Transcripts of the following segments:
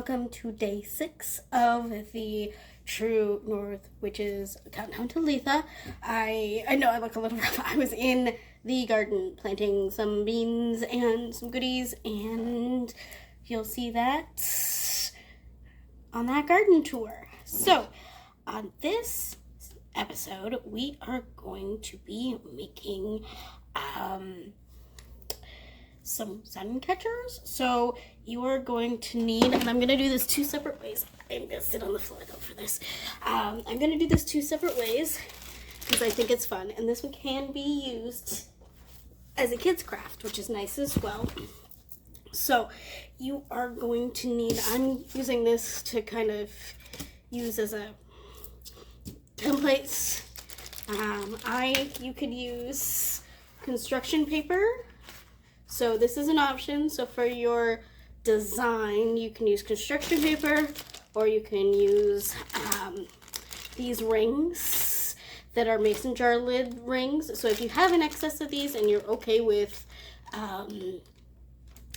welcome to day 6 of the True North Witches Countdown to Litha. I know I look a little rough. I was in the garden planting some beans and some goodies, and you'll see that on that garden tour. So, on this episode, we are going to be making some sun catchers. So you are going to need, and I'm going to do this 2 separate ways. I'm going to sit on the floor though for this. I'm going to do this 2 separate ways because I think it's fun. And this one can be used as a kid's craft, which is nice as well. So you are going to need, I'm using this to kind of use as a templates. You could use construction paper. So this is an option. So for your design, you can use construction paper, or you can use these rings that are mason jar lid rings. So if you have an excess of these and you're okay with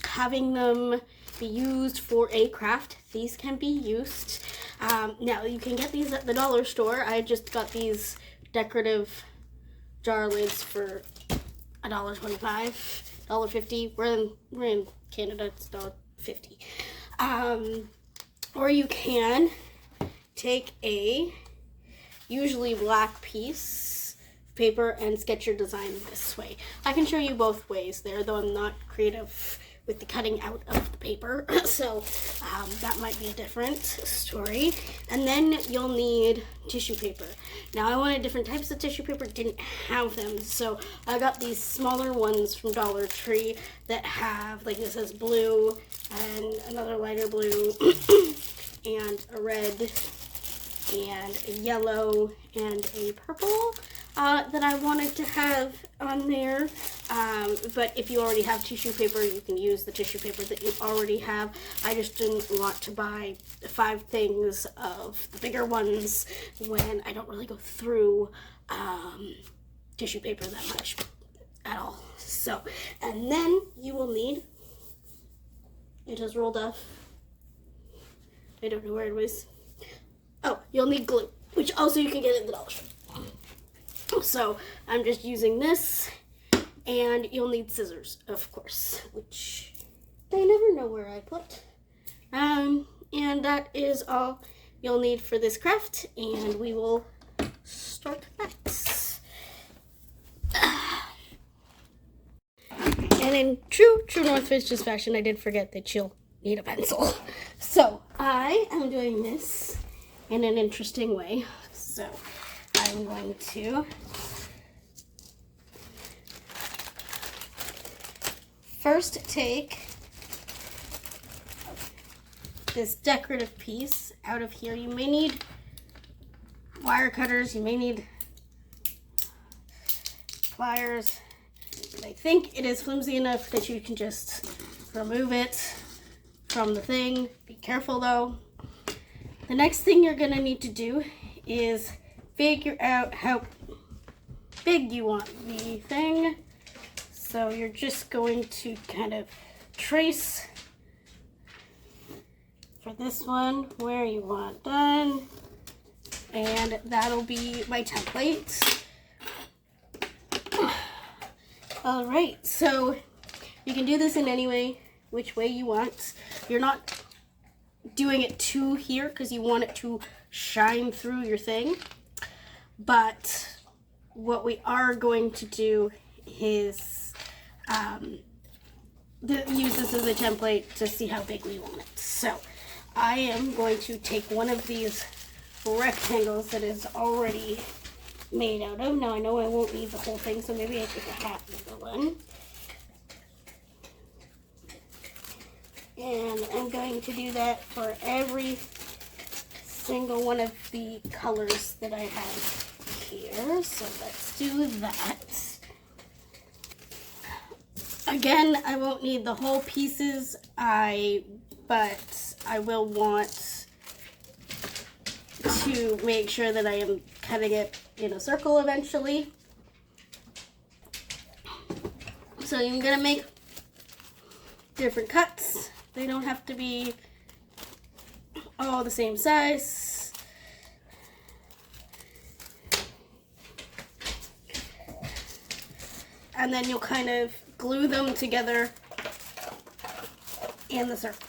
having them be used for a craft, these can be used. Now you can get these at the dollar store. I just got these decorative jar lids for $1.25, $1.50. We're in Canada, it's $1.50. Or you can take a usually black piece of paper and sketch your design this way. I can show you both ways there, though I'm not creative with the cutting out of the paper, so that might be a different story. And then you'll need tissue paper. Now I wanted different types of tissue paper, didn't have them, so I got these smaller ones from Dollar Tree that have, like this says blue and another lighter blue and a red and a yellow and a purple that I wanted to have on there. But if you already have tissue paper, you can use the tissue paper that you already have. I just didn't want to buy 5 things of the bigger ones when I don't really go through tissue paper that much at all. So, and then you will need, it just rolled off. I don't know where it was. Oh, you'll need glue, which also you can get at the dollar store. So I'm just using this, and you'll need scissors, of course, which I never know where I put. And that is all you'll need for this craft, and we will start that. And in true North Witches fashion, I did forget that you'll need a pencil. So I am doing this in an interesting way. So I'm going to first take this decorative piece out of here. You may need wire cutters, you may need pliers. I think it is flimsy enough that you can just remove it from the thing. Be careful though. The next thing you're gonna need to do is figure out how big you want the thing. So you're just going to kind of trace for this one where you want done, and that'll be my template. All right, so you can do this in any way, which way you want. You're not doing it to here because you want it to shine through your thing. But what we are going to do is use this as a template to see how big we want it. So I am going to take one of these rectangles that is already made out of. Now I know I won't need the whole thing, so maybe I take a half of the one. And I'm going to do that for every single one of the colors that I have here. So let's do that. Again, I won't need the whole pieces, but I will want to make sure that I am cutting it in a circle eventually. So you're gonna make different cuts. They don't have to be all the same size. And then you'll kind of glue them together in the circle.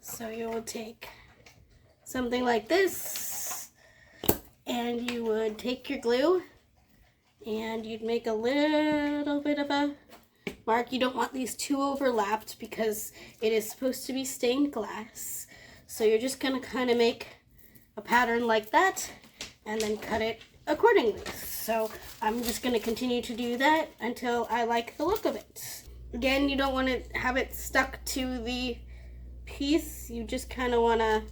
So you will take something like this, and you would take your glue, and you'd make a little bit of a mark. You don't want these too overlapped because it is supposed to be stained glass. So you're just going to kind of make a pattern like that and then cut it accordingly. So I'm just going to continue to do that until I like the look of it. Again, you don't want to have it stuck to the piece. You just kind of want to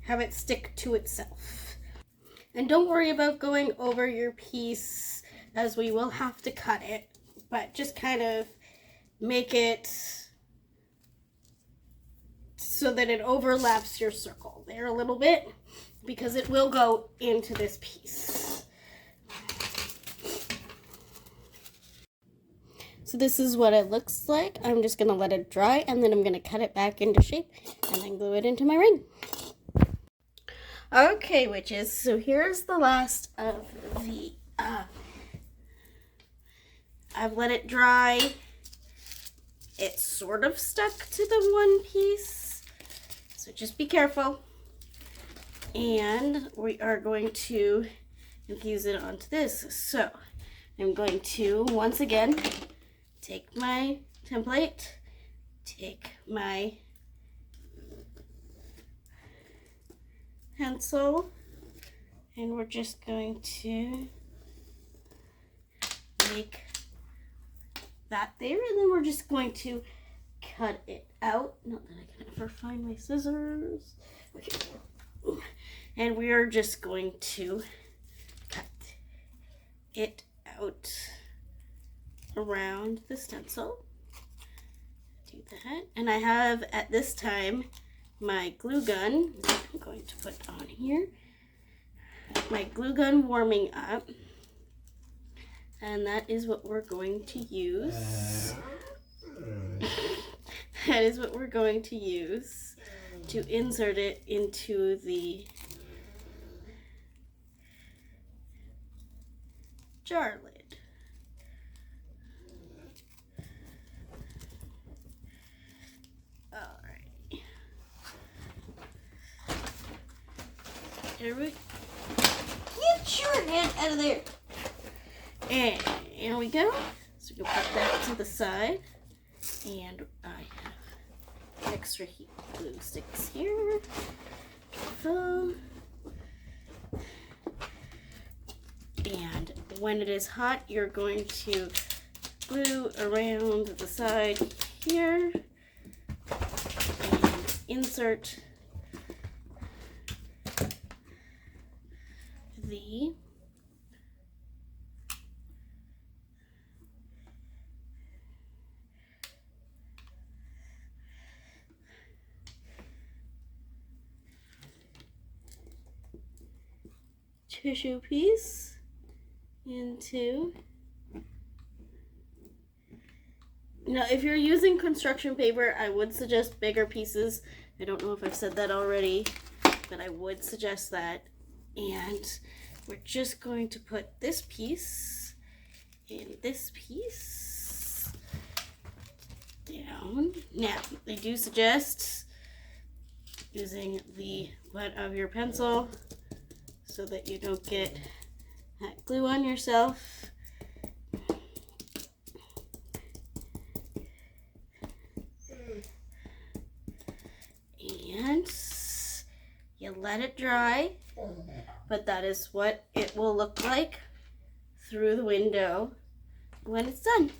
have it stick to itself. And don't worry about going over your piece, as we will have to cut it, but just kind of make it so that it overlaps your circle there a little bit, because it will go into this piece. So this is what it looks like. I'm just going to let it dry, and then I'm going to cut it back into shape and then glue it into my ring. Okay, witches, so here's the last of the, I've let it dry. It's sort of stuck to the one piece, so just be careful. And we are going to infuse it onto this. So I'm going to, once again, take my template, take my pencil, and we're just going to make that there, and then we're just going to cut it out. Not that I can ever find my scissors. Okay. And we are just going to cut it out around the stencil. Do that. And I have, at this time, my glue gun. I'm going to put on here. My glue gun warming up. And that is what we're going to use. That is what we're going to use to insert it into the jar lid. Alright. Here we get your hand out of there. And here we go. So we'll put that to the side. And I have extra heat glue sticks here. And when it is hot, you're going to glue around the side here and insert the tissue piece into. Now, if you're using construction paper, I would suggest bigger pieces. I don't know if I've said that already, but I would suggest that. And we're just going to put this piece in this piece down. Now, they do suggest using the butt of your pencil so that you don't get that glue on yourself. And you let it dry, but that is what it will look like through the window when it's done.